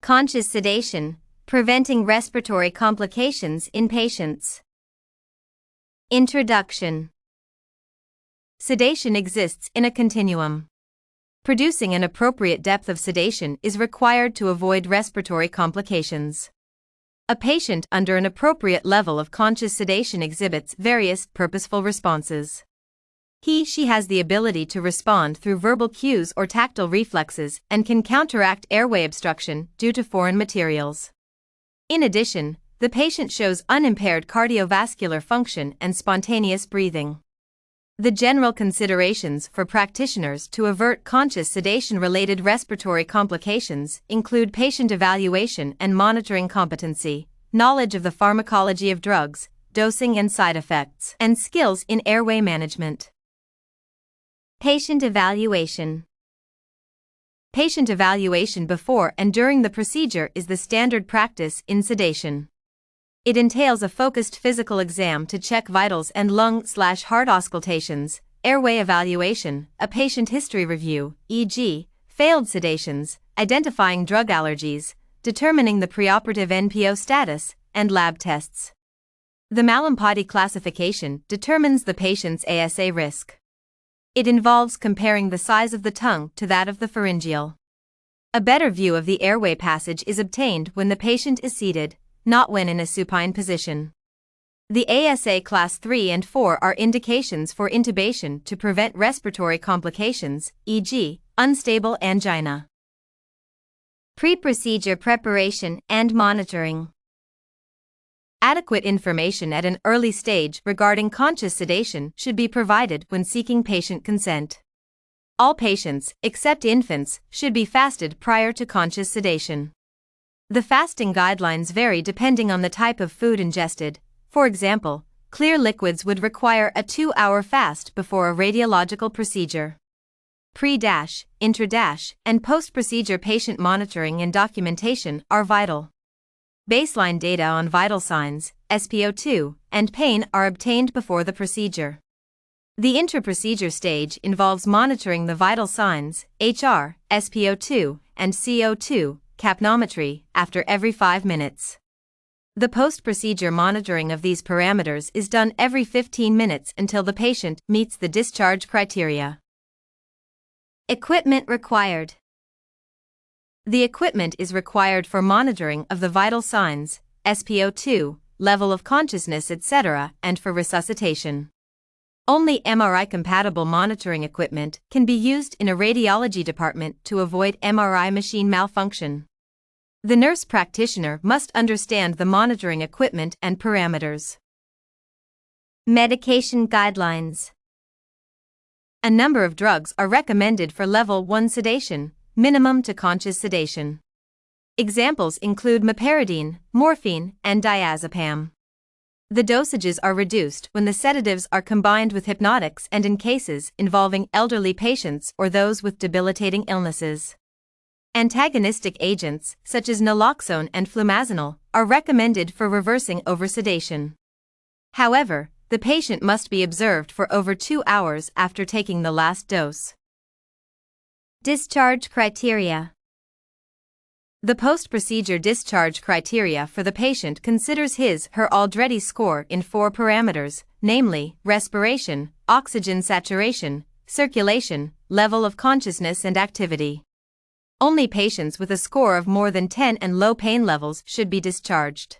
Conscious sedation, preventing respiratory complications in patients. Introduction. Sedation exists in a continuum. Producing an appropriate depth of sedation is required to avoid respiratory complications. A patient under an appropriate level of conscious sedation exhibits various purposeful responses. He/she has the ability to respond through verbal cues or tactile reflexes and can counteract airway obstruction due to foreign materials. In addition, the patient shows unimpaired cardiovascular function and spontaneous breathing. The general considerations for practitioners to avert conscious sedation-related respiratory complications include patient evaluation and monitoring competency, knowledge of the pharmacology of drugs, dosing and side effects, and skills in airway management. Patient evaluation. Patient evaluation before and during the procedure is the standard practice in sedation. It entails a focused physical exam to check vitals and lung/heart auscultations, airway evaluation, a patient history review, e.g., failed sedations, identifying drug allergies, determining the preoperative NPO status, and lab tests. The Malampati classification determines the patient's ASA risk. It involves comparing the size of the tongue to that of the pharyngeal. A better view of the airway passage is obtained when the patient is seated, not when in a supine position. The ASA Class 3 and 4 are indications for intubation to prevent respiratory complications, e.g., unstable angina. Pre-procedure preparation and monitoring. Adequate information at an early stage regarding conscious sedation should be provided when seeking patient consent. All patients, except infants, should be fasted prior to conscious sedation. The fasting guidelines vary depending on the type of food ingested. For example, clear liquids would require a 2-hour fast before a radiological procedure. Pre-, and post-procedure patient monitoring and documentation are vital. Baseline data on vital signs, SpO2, and pain are obtained before the procedure. The intra-procedure stage involves monitoring the vital signs, HR, SpO2, and CO2, capnometry, after every 5 minutes. The post-procedure monitoring of these parameters is done every 15 minutes until the patient meets the discharge criteria. Equipment required. The equipment is required for monitoring of the vital signs, SpO2, level of consciousness, etc., and for resuscitation. Only MRI-compatible monitoring equipment can be used in a radiology department to avoid MRI machine malfunction. The nurse practitioner must understand the monitoring equipment and parameters. Medication guidelines. A number of drugs are recommended for level 1 sedation, minimum to conscious sedation. Examples include meperidine, morphine, and diazepam. The dosages are reduced when the sedatives are combined with hypnotics and in cases involving elderly patients or those with debilitating illnesses. Antagonistic agents, such as naloxone and flumazenil, are recommended for reversing oversedation. However, the patient must be observed for over 2 hours after taking the last dose. Discharge criteria. The post-procedure discharge criteria for the patient considers his/her already score in 4 parameters, namely, respiration, oxygen saturation, circulation, level of consciousness and activity. Only patients with a score of more than 10 and low pain levels should be discharged.